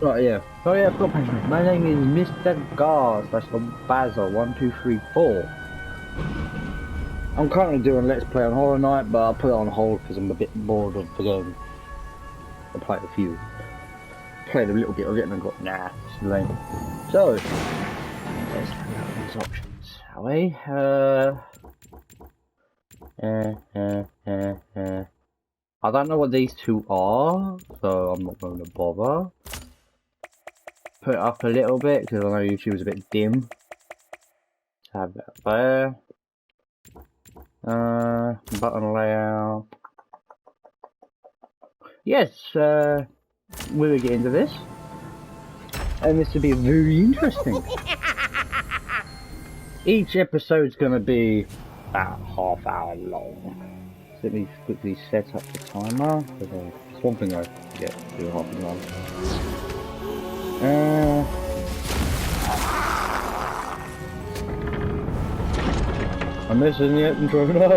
Right, yeah. Oh yeah, I forgot to mention it. My name is Mr. Gar slash Baza1234. I'm currently doing Let's Play on Horror Night, but I'll put it on hold because I'm a bit bored of the game. I played a little bit of it and I got, nah, it's lame. So, let's have a look at these options, shall we? I don't know what these two are, so I'm not going to bother. Put it up a little bit because I know YouTube is a bit dim. Have that there. Button layout. Yes, we will get into this, and this will be very interesting. Each episode's going to be about half hour long. So let me quickly set up the timer. There's one thing I forget to do half an hour. I'm missing it and driving out.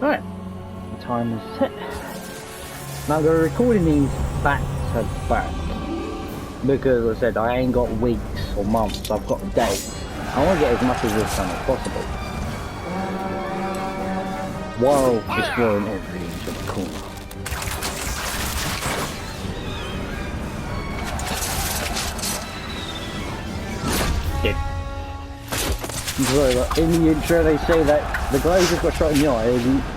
Alright, the time is set. Now the recording these back to back. Because as I said, I ain't got weeks or months, I've got days. I want to get as much of this done as possible. While exploring every inch of the corner. So, in the intro they say that the guy who got shot in the eye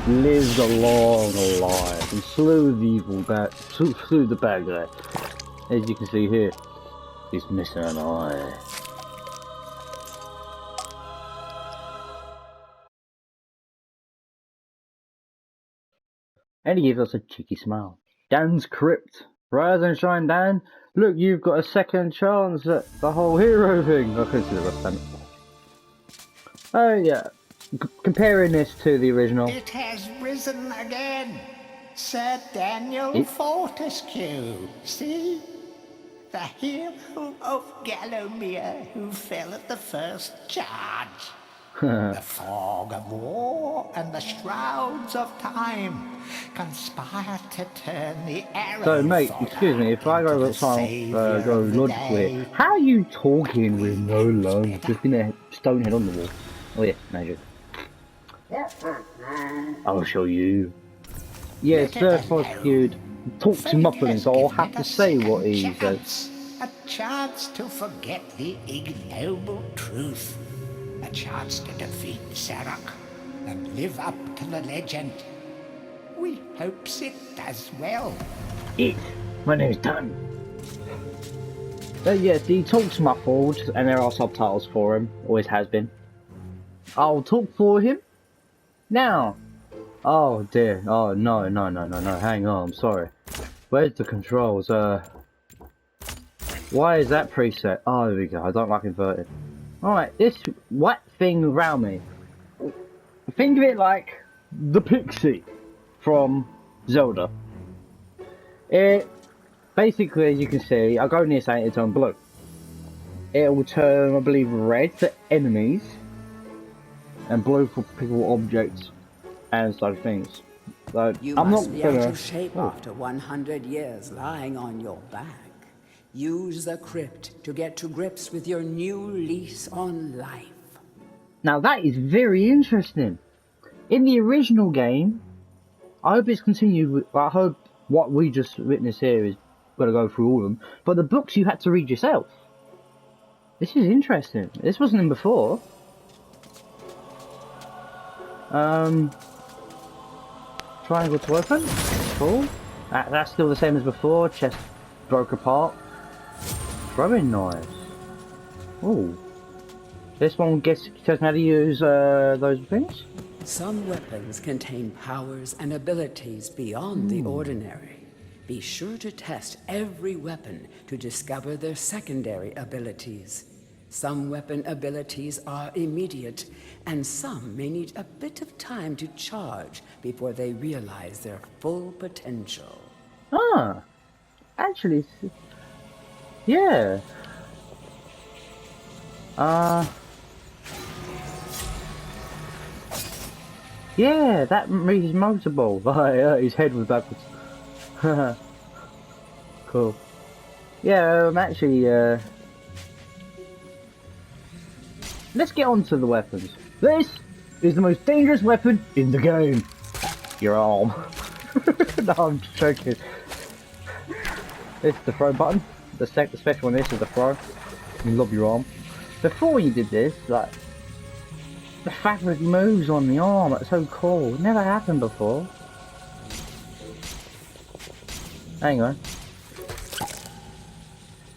lived a long life and slew the bad guy. As you can see here, he's missing an eye. And he gives us a cheeky smile. Dan's crypt. Rise and shine, Dan. Look, you've got a second chance at the whole hero thing. I consider it a oh yeah, comparing this to the original. It has risen again, Sir Daniel Fortescue. See? The hero of Gallowmere who fell at the first charge. The fog of war and the shrouds of time conspire to turn the arrow. So mate, excuse me, if I go go logically, how are you talking with no lungs? Just been a stone head on the wall. Oh yeah, magic. I'll show you. Yeah, Sir Fortescue talks muffling, so I'll have to say what he says. A chance to forget the ignoble truth. A chance to defeat Sarok and live up to the legend. We hopes it does well. My name's Dan. Yes, he talks muffled, and there are subtitles for him. Always has been. I'll talk for him. Now. Oh dear. Oh no. Hang on. I'm sorry. Where's the controls? Why is that preset? Oh, there we go. I don't like inverted. Alright, this white thing around me. Think of it like the pixie from Zelda. It basically, as you can see, I'll go near saying it turn blue. It will turn, I believe, red for enemies and blue for people, objects, and such things. So You I'm must not be gonna. out of shape after 100 years lying on your back. Use the crypt to get to grips with your new lease on life. Now that is very interesting. In the original game, I hope it's continued with, I hope what we just witnessed here is going to go through all of them, but the books you had to read yourself. This is interesting. This wasn't in before. Triangle to open. Cool. That's still the same as before. Chest broke apart. Throwing knives. Ooh. This one tells me how to use those things. Some weapons contain powers and abilities beyond the ordinary. Be sure to test every weapon to discover their secondary abilities. Some weapon abilities are immediate, and some may need a bit of time to charge before they realize their full potential. Ah. Actually, yeah. Yeah, that he's motorable. His head was backwards. Cool. Yeah, actually, let's get on to the weapons. This is the most dangerous weapon in the game. Your arm. No, I'm joking. This is the throw button. The special on this is the throw. You lob your arm. Before you did this, like, the fabric moves on the arm. That's so cool. It never happened before. Hang on.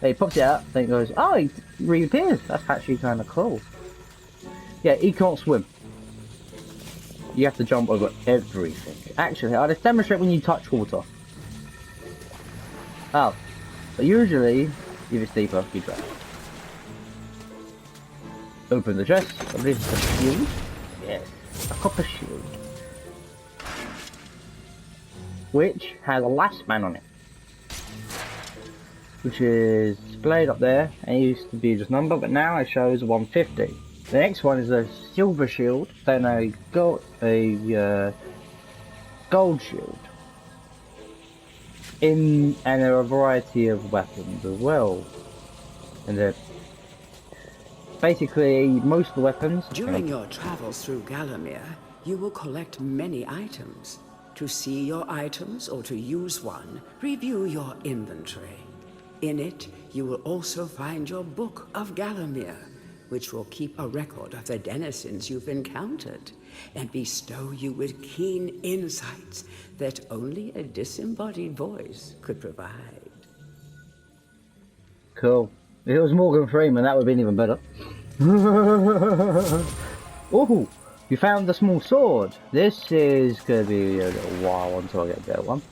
He pops it out, then he goes, oh, he reappears. That's actually kind of cool. Yeah, he can't swim. You have to jump over everything. Actually, I'll just demonstrate when you touch water. Oh. But usually, if it's deeper, you drown. Open the chest. I believe it's a shield. Yes, a copper shield. Which has a lifespan on it. Which is displayed up there. It used to be just number, but now it shows 150. The next one is a silver shield, then a gold shield. And there are a variety of weapons as well. And they're basically most of the weapons. During your travels through Gallowmere, you will collect many items. To see your items or to use one, review your inventory. In it, you will also find your Book of Gallowmere, which will keep a record of the denizens you've encountered, and bestow you with keen insights that only a disembodied voice could provide. Cool. If it was Morgan Freeman, that would have been even better. Oh, you found the small sword. This is going to be a little while until I get a better one.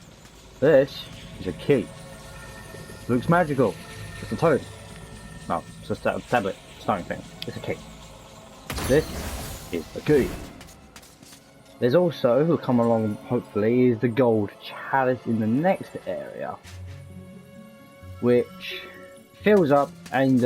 This is a key. Looks magical. It's a toad. No, it's a tablet. Stone thing. It's a key. This is the key. There's also, who'll come along hopefully, is the gold chalice in the next area, which fills up and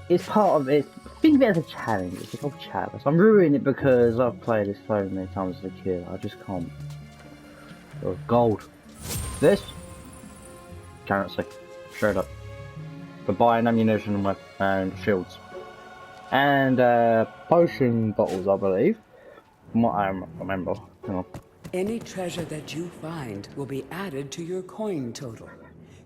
it's part of it. Think of it as a challenge. It's a gold chalice. I'm ruining it because I've played this so many times as a kid. I just can't. Oh, gold. This currency, straight up. For buying ammunition and shields. And potion bottles, I believe. From what I remember. Hang on. Any treasure that you find will be added to your coin total.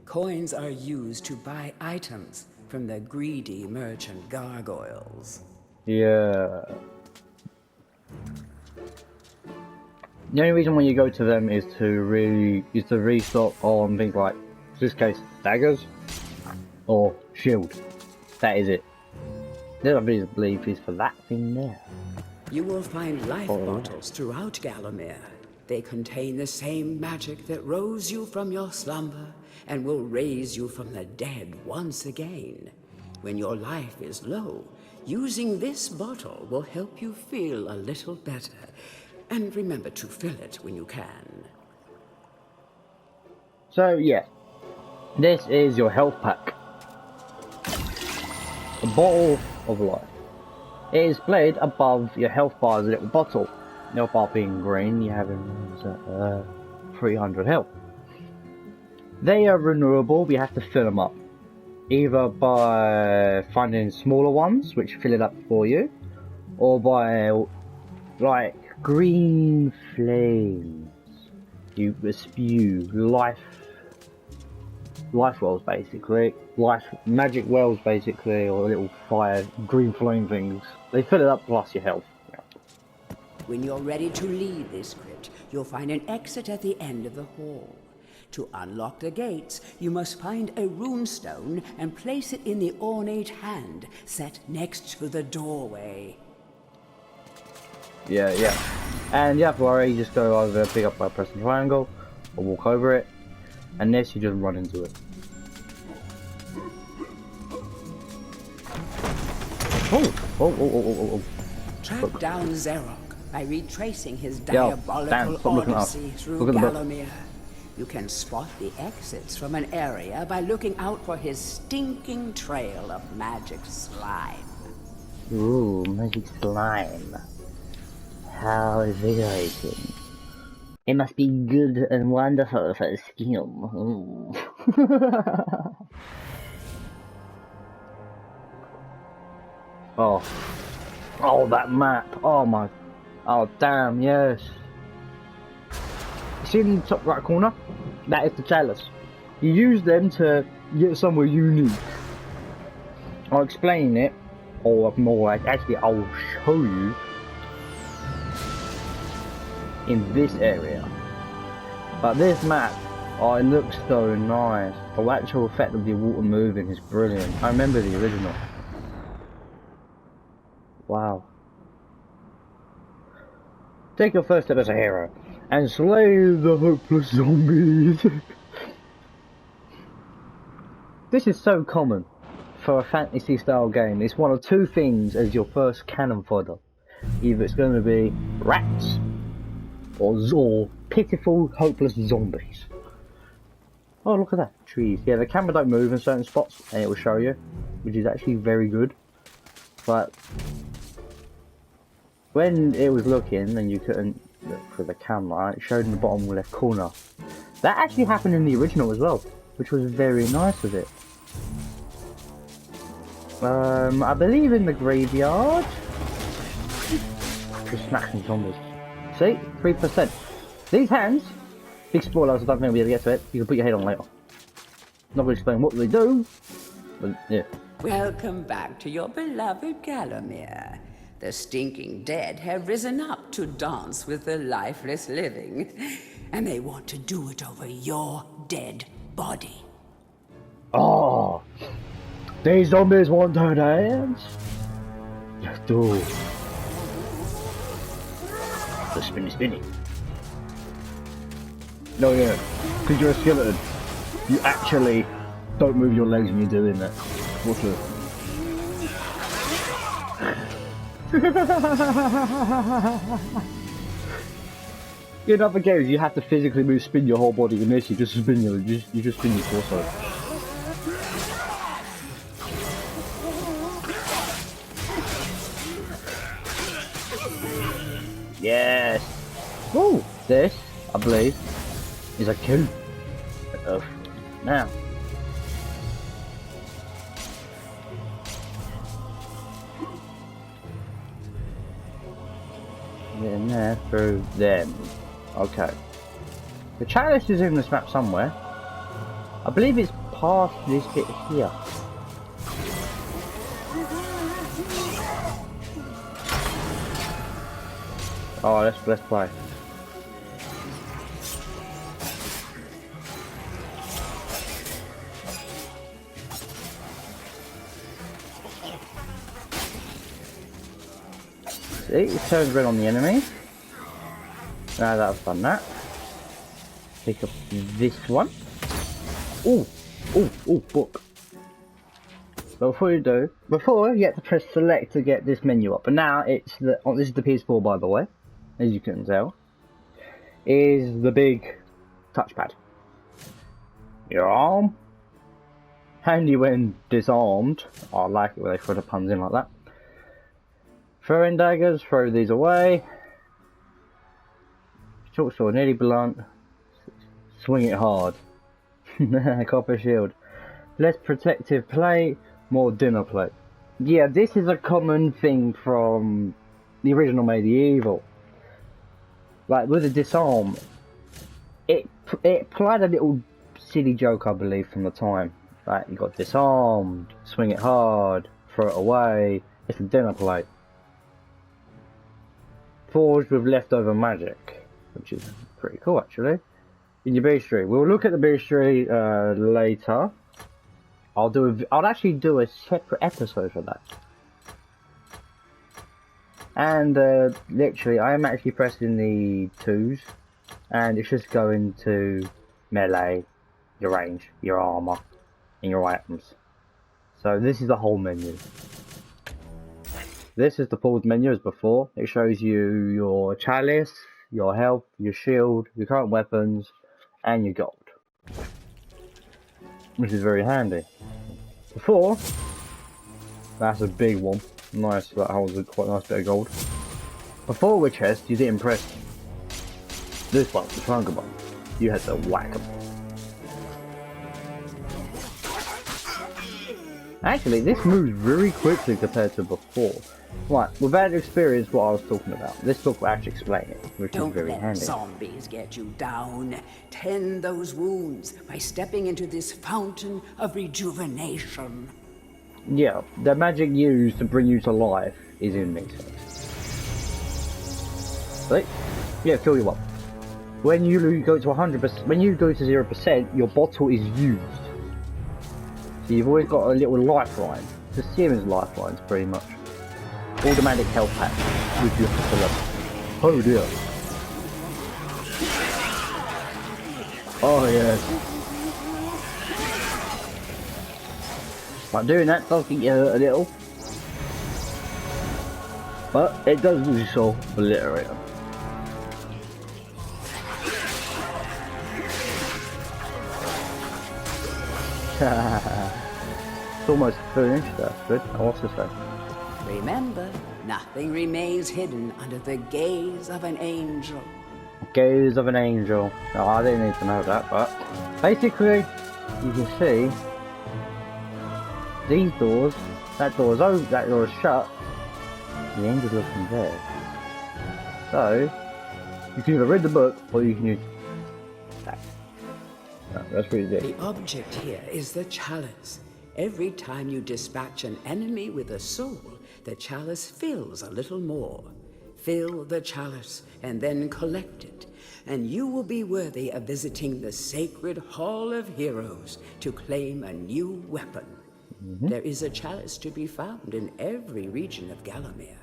Coins are used to buy items from the greedy merchant gargoyles. Yeah. The only reason when you go to them is to restock on things like, in this case, daggers or shield. That is it. I believe is for that thing there. You will find life bottles throughout Gallowmere. They contain the same magic that rose you from your slumber and will raise you from the dead once again. When your life is low, using this bottle will help you feel a little better. And remember to fill it when you can. So yeah, this is your health pack. A bottle of life. It is displayed above your health bar as a little bottle. Health bar being green, you have 300 health. They are renewable, but you have to fill them up. Either by finding smaller ones, which fill it up for you, or by, like, green flames. You spew life wells basically, magic wells basically, or little fire green flame things. They fill it up plus your health. Yeah. When you're ready to leave this crypt, you'll find an exit at the end of the hall. To unlock the gates, you must find a runestone and place it in the ornate hand set next to the doorway. Yeah. And you have to worry, you just go over there, pick up by pressing triangle, or walk over it, and this you just run into it. Oh. Track down Xerok by retracing his diabolical Dan, odyssey through Gallowmere. You can spot the exits from an area by looking out for his stinking trail of magic slime. Ooh, magic slime. How exhilarating. It must be good and wonderful for the skin. Oh. Oh, that map. Oh my. Oh, damn, yes. See in the top right corner? That is the chalice. You use them to get somewhere unique. I'll explain it, or more like, actually I'll show you in this area. But this map, oh, it looks so nice. The actual effect of the water moving is brilliant. I remember the original. Wow. Take your first step as a hero and slay the hopeless zombies. This is so common for a fantasy style game. It's one of two things as your first cannon fodder. Either it's going to be rats or pitiful, hopeless zombies. Oh, look at that. Trees. Yeah, the camera don't move in certain spots and it will show you, which is actually very good. But when it was looking and you couldn't look for the camera, it showed in the bottom left corner. That actually happened in the original as well, which was very nice of it. I believe in the graveyard. Just smack some zombies. See? 3%. These hands, big spoilers, I don't think we'll be able to get to it. You can put your head on later. Not going to explain what they do, but yeah. Welcome back to your beloved Galomir. The stinking dead have risen up to dance with the lifeless living, and they want to do it over your dead body. Oh, these zombies want to dance? Yes, do. The spinny. No, yeah, because you're a skeleton. You actually don't move your legs when you're doing that. What's it? In other games, you have to physically spin your whole body. In this, you just spin you just spin your torso. Yes. Oh, this I believe is a coup. Now. In there through them. Okay. The chalice is in this map somewhere. I believe it's past this bit here. Oh, let's play. See, it turns red on the enemy. Now that I've done that, pick up this one. Ooh, book. But before you do, you have to press select to get this menu up. But now it's the, oh, this is the PS4 by the way, as you can tell, is the big touchpad. Your arm, handy when disarmed. I like it when they throw the puns in like that. Throwing daggers, throw these away. Short sword, nearly blunt. Swing it hard. Copper shield. Less protective plate, more dinner plate. Yeah, this is a common thing from the original MediEvil. Like with the disarm, it applied a little silly joke, I believe, from the time. Like you got disarmed, swing it hard, throw it away. It's a dinner plate. Forged with leftover magic, which is pretty cool actually. In your bestiary, we'll look at the bestiary later. I'll actually do a separate episode for that. And literally, I am actually pressing the 2s, and it's just going to melee, your range, your armor, and your items. So this is the whole menu. This is the pulled menu as before. It shows you your chalice, your health, your shield, your current weapons, and your gold. Which is very handy. Before, that's a big one. Nice, that holds a quite nice bit of gold. Before with chest, you didn't press This one's the trunk bomb. You had to whack them. Actually, this moves very quickly compared to before. Right, we've had to experience what I was talking about. This book will actually explain it, which is very handy. Don't let zombies get you down. Tend those wounds by stepping into this fountain of rejuvenation. Yeah, the magic used to bring you to life is in me. See? Yeah, fill you up. When you go to 100%, when you go to 0%, your bottle is used. So you've always got a little lifeline. The series lifelines, pretty much. Automatic health pack, which you have to fill up. Oh dear. Oh yes. Like doing that does get you hurt a little. But it does also obliterate them. It's almost finished, that's good. What's this say? Remember, nothing remains hidden under the gaze of an angel. Gaze of an angel. No, I didn't need to know that, but basically, you can see these doors. That door is open. That door is shut. The angel's looking there. So you can either read the book or you can use that. No, that's pretty good. The object here is the chalice. Every time you dispatch an enemy with a soul, the chalice fills a little more. Fill the chalice and then collect it, and you will be worthy of visiting the sacred Hall of Heroes to claim a new weapon. There is a chalice to be found in every region of Gallowmere.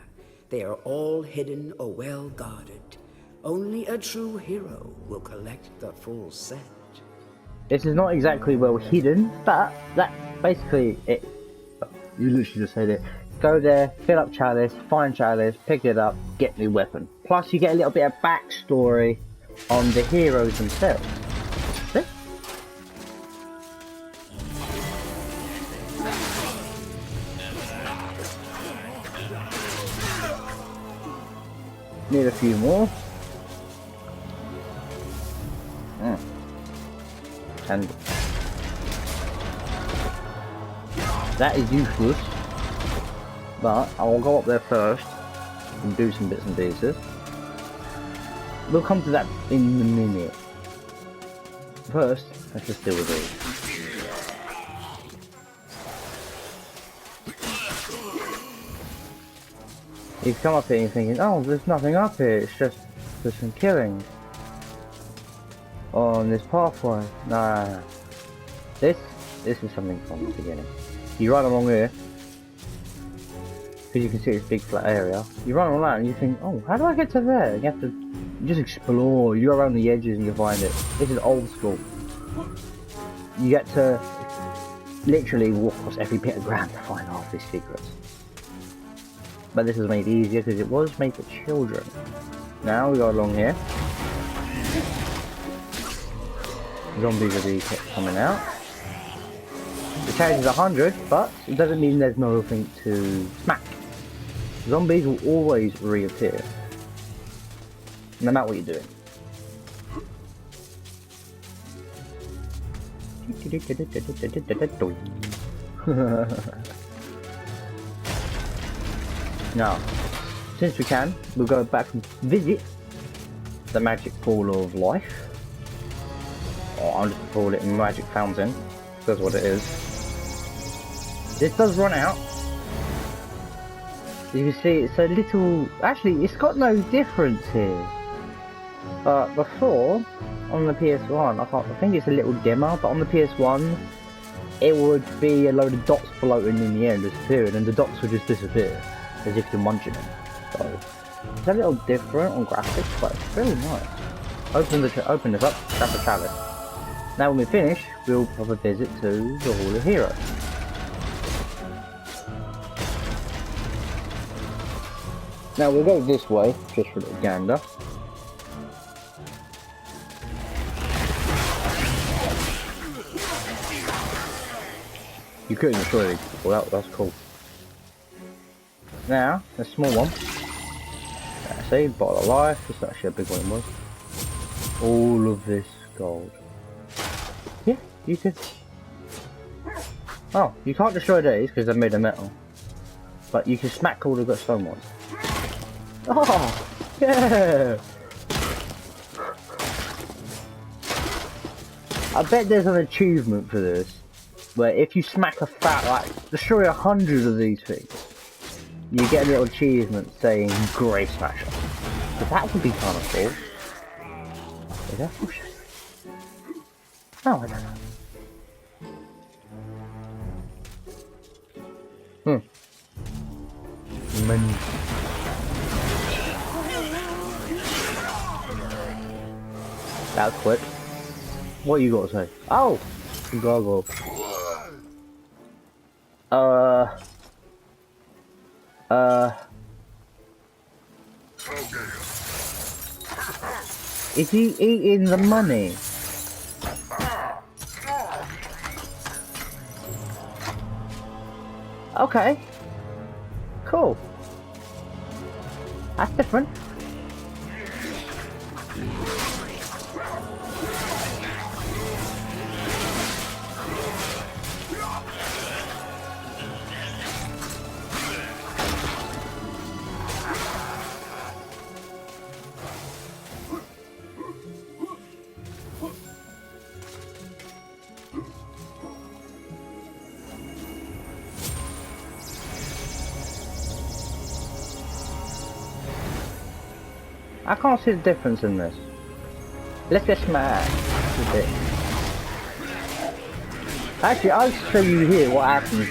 They are all hidden or well guarded. Only a true hero will collect the full set. This is not exactly well hidden, but that's basically it. You literally just said it. Go there, fill up chalice, find chalice, pick it up, get new weapon. Plus you get a little bit of backstory on the heroes themselves. See? Need a few more. And that is useless, but I will go up there first and do some bits and pieces. We'll come to that in a minute. First, let's just deal with these. You come up here and you're thinking, oh, there's nothing up here, it's just there's some killing on this pathway. Nah. This is something from the beginning. You run along here, because you can see this big flat area. You run around and you think, oh, how do I get to there? You have to just explore. You go around the edges and you find it. This is old school. You get to literally walk across every bit of ground to find half these secrets. But this is made easier because it was made for children. Now we go along here. Zombies are kept coming out. The challenge is 100, but it doesn't mean there's nothing to smack. Zombies will always reappear, no matter what you're doing. Now, since we can, we'll go back and visit the magic pool of life. Or I'm just gonna call it magic fountain. That's what it is. This does run out. You can see it's a little... Actually, it's got no difference here. But before, on the PS1, I think it's a little dimmer, but on the PS1, it would be a load of dots floating in the air and disappearing, and the dots would just disappear, as if you're munching them. So, it's a little different on graphics, but it's very nice. Open this up, grab the chalice. Now when we finish, we'll have a visit to the Hall of Heroes. Now we'll go this way, just for a little gander. You couldn't destroy these people, that's cool. Now, a small one. See, bottle of life, it's actually a big one it was. all of this gold. Yeah, you can. Oh, you can't destroy these because they're made of metal. But you can smack all the stone ones. Oh, yeah! I bet there's an achievement for this, where if you smack a destroy 100 of these things, you get a little achievement saying Grey Smasher. So that would be kind of cool. Is that for sure? Oh, I don't know. Money. That was quick. What you got to say? Oh! Gargoyle. Is he eating the money? Okay. Cool. That's different. I can't see the difference in this. Let's get smashed a bit. Actually, I'll show you here what happens.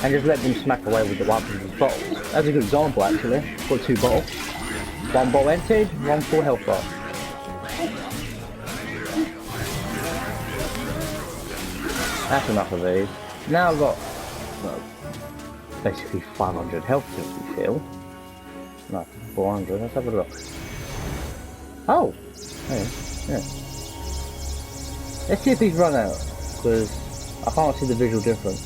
And just let them smack away with the weapons and bottles. That's a good example actually. Got 2 bottles. 1 bottle emptied, 1 full health bar. That's enough of these. Now I've got, well, basically 500 health to refill. No, 400. Let's have a look. Oh! Yeah. Let's see if these run out, because I can't see the visual difference.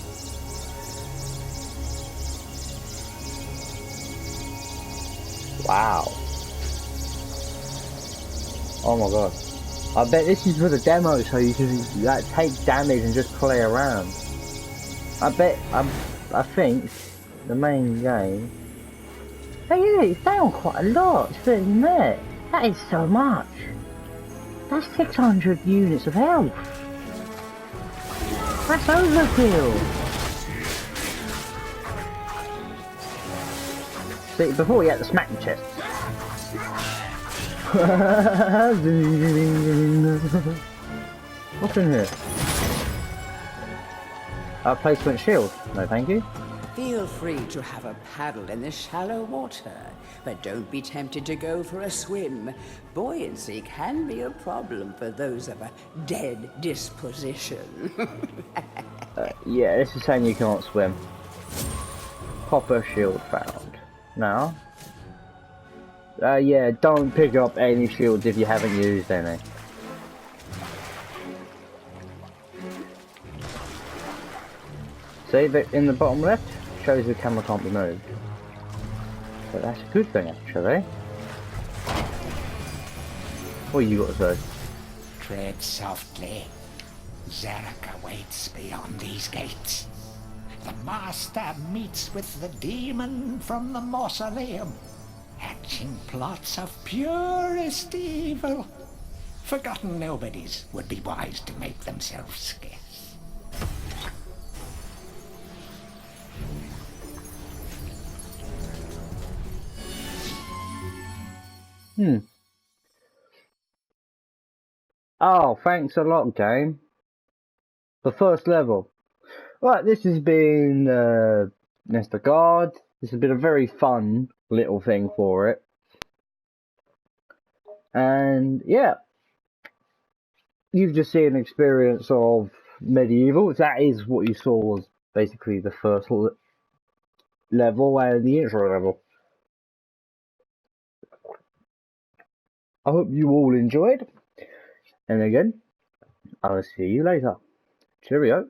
Wow. Oh my god. I bet this is for the demo, so you can like take damage and just play around. I think the main game. Hey, it's down quite a lot, 30 minutes. That is so much. That's 600 units of health. That's overkill. See, before you had to smack the chest. What's in here? Placement shield. No, thank you. Feel free to have a paddle in the shallow water, but don't be tempted to go for a swim. Buoyancy can be a problem for those of a dead disposition. Yeah, this is saying you can't swim. Copper shield found. Now? Yeah, don't pick up any shields if you haven't used any. See that in the bottom left? Shows the camera can't be moved. But that's a good thing actually. What you got to say? Tread softly. Zarek awaits beyond these gates. The master meets with the demon from the mausoleum, hatching plots of purest evil. Forgotten nobodies would be wise to make themselves scarce. Oh, thanks a lot, game. The first level. Right, this has been Mr. Guard. This has been a very fun little thing for it. And yeah, you've just seen an experience of MediEvil. That is what you saw was basically the first level and the intro level. I hope you all enjoyed. And again, I'll see you later. Cheerio.